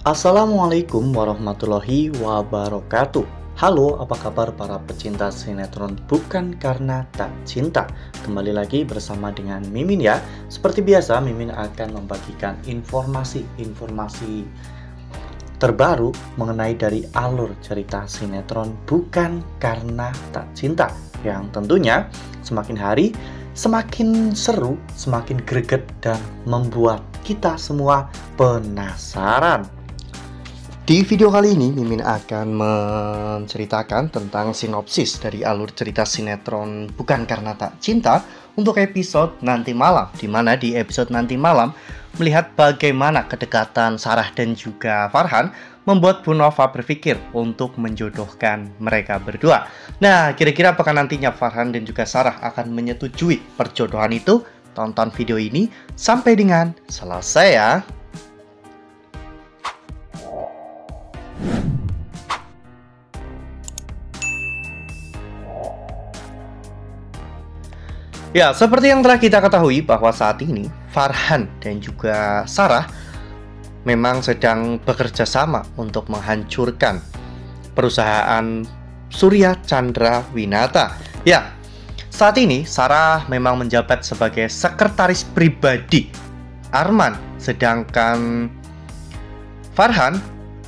Assalamualaikum warahmatullahi wabarakatuh. Halo, apa kabar para pecinta sinetron Bukan Karena Tak Cinta? Kembali lagi bersama dengan Mimin ya. Seperti biasa, Mimin akan membagikan informasi-informasi terbaru mengenai dari alur cerita sinetron Bukan Karena Tak Cinta, yang tentunya semakin hari semakin seru, semakin greget, dan membuat kita semua penasaran. Di video kali ini, Mimin akan menceritakan tentang sinopsis dari alur cerita sinetron Bukan Karena Tak Cinta untuk episode nanti malam, di mana di episode nanti malam melihat bagaimana kedekatan Sarah dan juga Farhan membuat Bu Nova berpikir untuk menjodohkan mereka berdua. Nah, kira-kira apakah nantinya Farhan dan juga Sarah akan menyetujui perjodohan itu? Tonton video ini sampai dengan selesai ya. Ya, seperti yang telah kita ketahui bahwa saat ini Farhan dan juga Sarah memang sedang bekerja sama untuk menghancurkan perusahaan Surya Chandra Winata. Ya, saat ini Sarah memang menjabat sebagai sekretaris pribadi Arman, sedangkan Farhan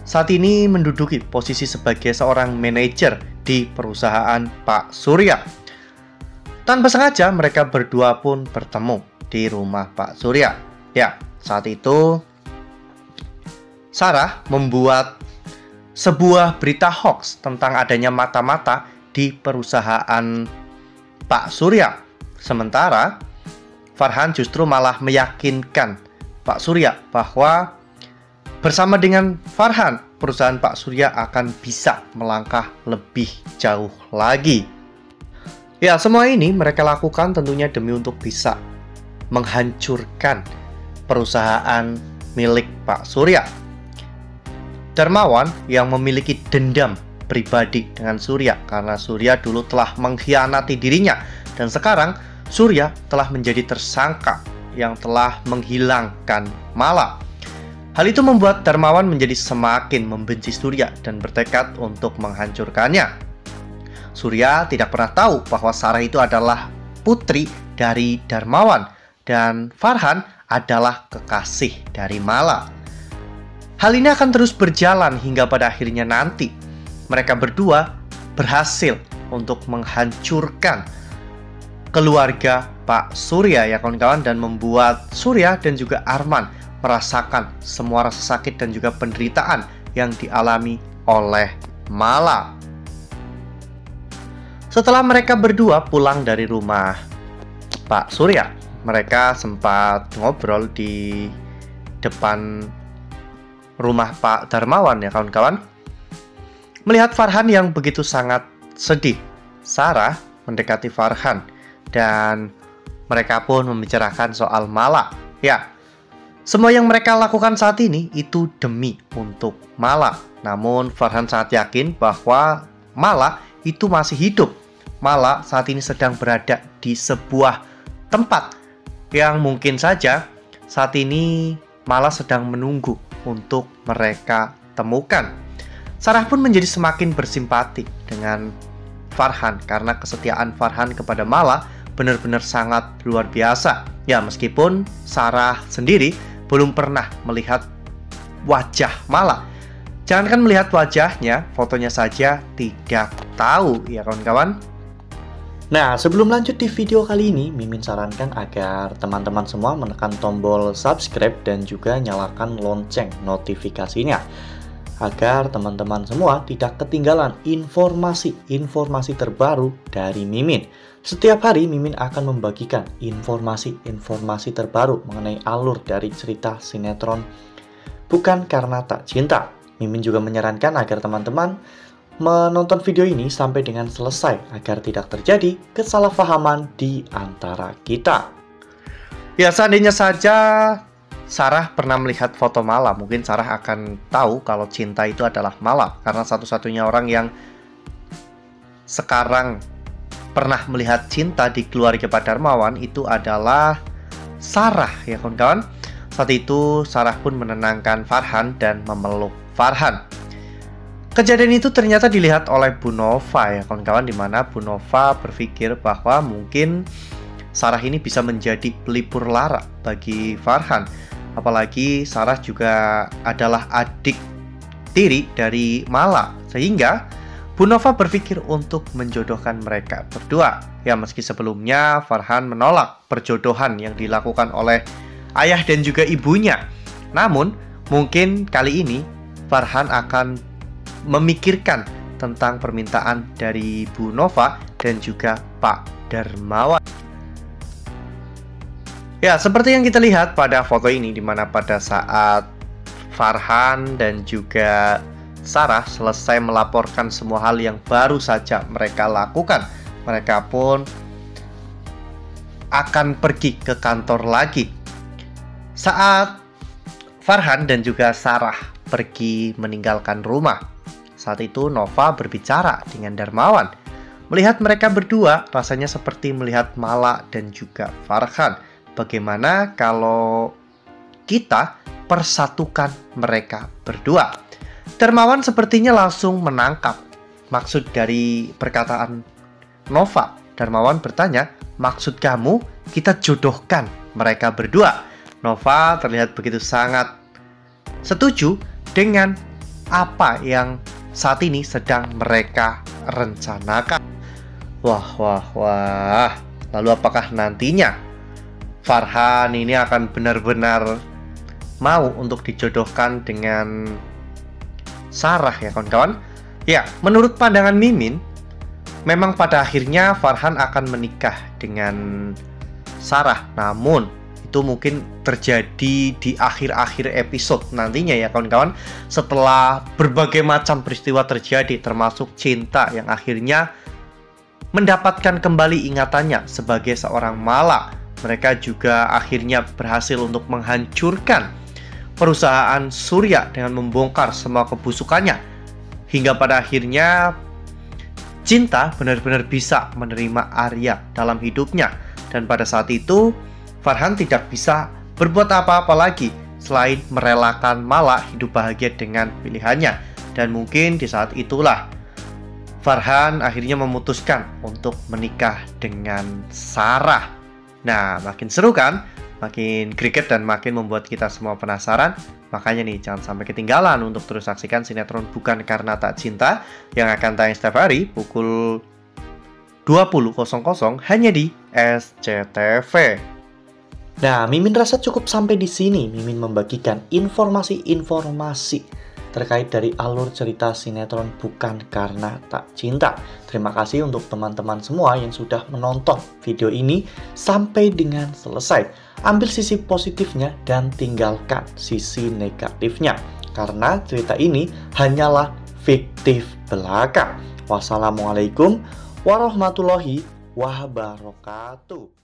saat ini menduduki posisi sebagai seorang manajer di perusahaan Pak Surya. Tanpa sengaja mereka berdua pun bertemu di rumah Pak Surya. Ya, saat itu Sarah membuat sebuah berita hoax tentang adanya mata-mata di perusahaan Pak Surya. Sementara Farhan justru malah meyakinkan Pak Surya bahwa bersama dengan Farhan, perusahaan Pak Surya akan bisa melangkah lebih jauh lagi. Ya, semua ini mereka lakukan tentunya demi untuk bisa menghancurkan perusahaan milik Pak Surya. Darmawan yang memiliki dendam pribadi dengan Surya karena Surya dulu telah mengkhianati dirinya, dan sekarang Surya telah menjadi tersangka yang telah menghilangkan Mala. Hal itu membuat Darmawan menjadi semakin membenci Surya dan bertekad untuk menghancurkannya. Surya tidak pernah tahu bahwa Sarah itu adalah putri dari Darmawan dan Farhan adalah kekasih dari Mala. Hal ini akan terus berjalan hingga pada akhirnya nanti mereka berdua berhasil untuk menghancurkan keluarga Pak Surya ya kawan-kawan, dan membuat Surya dan juga Arman merasakan semua rasa sakit dan juga penderitaan yang dialami oleh Mala. Setelah mereka berdua pulang dari rumah Pak Surya, mereka sempat ngobrol di depan rumah Pak Darmawan ya kawan-kawan. Melihat Farhan yang begitu sangat sedih, Sarah mendekati Farhan dan mereka pun membicarakan soal Mala. Ya, semua yang mereka lakukan saat ini itu demi untuk Mala. Namun Farhan sangat yakin bahwa Mala itu masih hidup. Mala saat ini sedang berada di sebuah tempat yang mungkin saja saat ini Mala sedang menunggu untuk mereka temukan. Sarah pun menjadi semakin bersimpati dengan Farhan karena kesetiaan Farhan kepada Mala benar-benar sangat luar biasa. Ya, meskipun Sarah sendiri belum pernah melihat wajah Mala. Jangankan melihat wajahnya, fotonya saja tidak tahu ya kawan-kawan. Nah, sebelum lanjut di video kali ini, Mimin sarankan agar teman-teman semua menekan tombol subscribe dan juga nyalakan lonceng notifikasinya, agar teman-teman semua tidak ketinggalan informasi-informasi terbaru dari Mimin. Setiap hari Mimin akan membagikan informasi-informasi terbaru mengenai alur dari cerita sinetron Bukan Karena Tak Cinta. Mimin juga menyarankan agar teman-teman menonton video ini sampai dengan selesai agar tidak terjadi kesalahpahaman di antara kita. Ya, seandainya saja Sarah pernah melihat foto Mala, mungkin Sarah akan tahu kalau cinta itu adalah Mala, karena satu-satunya orang yang sekarang pernah melihat cinta di keluarga Pak Darmawan itu adalah Sarah ya kawan-kawan. Saat itu Sarah pun menenangkan Farhan dan memeluk Farhan. Kejadian itu ternyata dilihat oleh Bu Nova ya kawan-kawan, di mana Bu Nova berpikir bahwa mungkin Sarah ini bisa menjadi pelipur lara bagi Farhan. Apalagi Sarah juga adalah adik tiri dari Mala, sehingga Bu Nova berpikir untuk menjodohkan mereka berdua. Ya, meski sebelumnya Farhan menolak perjodohan yang dilakukan oleh ayah dan juga ibunya. Namun, mungkin kali ini Farhan akan memikirkan tentang permintaan dari Bu Nova dan juga Pak Darmawan. Ya, seperti yang kita lihat pada foto ini, di mana pada saat Farhan dan juga Sarah selesai melaporkan semua hal yang baru saja mereka lakukan, mereka pun akan pergi ke kantor lagi. Saat Farhan dan juga Sarah pergi meninggalkan rumah, saat itu Nova berbicara dengan Darmawan. Melihat mereka berdua, rasanya seperti melihat Mala dan juga Farhan. Bagaimana kalau kita persatukan mereka berdua? Darmawan sepertinya langsung menangkap maksud dari perkataan Nova. Darmawan bertanya, maksud kamu kita jodohkan mereka berdua? Nova terlihat begitu sangat setuju dengan apa yang saat ini sedang mereka rencanakan. Wah. Lalu apakah nantinya Farhan ini akan benar-benar mau untuk dijodohkan dengan Sarah ya kawan-kawan? Ya, menurut pandangan Mimin, memang pada akhirnya Farhan akan menikah dengan Sarah. Namun, itu mungkin terjadi di akhir-akhir episode nantinya ya kawan-kawan. Setelah berbagai macam peristiwa terjadi, termasuk cinta yang akhirnya mendapatkan kembali ingatannya sebagai seorang Mala. Mereka juga akhirnya berhasil untuk menghancurkan perusahaan Surya dengan membongkar semua kebusukannya. Hingga pada akhirnya Cinta benar-benar bisa menerima Arya dalam hidupnya. Dan pada saat itu Farhan tidak bisa berbuat apa-apa lagi selain merelakan Mala hidup bahagia dengan pilihannya. Dan mungkin di saat itulah Farhan akhirnya memutuskan untuk menikah dengan Sarah. Nah, makin seru kan? Makin greget dan makin membuat kita semua penasaran. Makanya nih, jangan sampai ketinggalan untuk terus saksikan sinetron Bukan Karena Tak Cinta yang akan tayang setiap hari pukul 20.00 hanya di SCTV. Nah, Mimin rasa cukup sampai di sini. Mimin membagikan informasi-informasi terkait dari alur cerita sinetron Bukan Karena Tak Cinta. Terima kasih untuk teman-teman semua yang sudah menonton video ini sampai dengan selesai. Ambil sisi positifnya dan tinggalkan sisi negatifnya, karena cerita ini hanyalah fiktif belaka. Wassalamualaikum warahmatullahi wabarakatuh.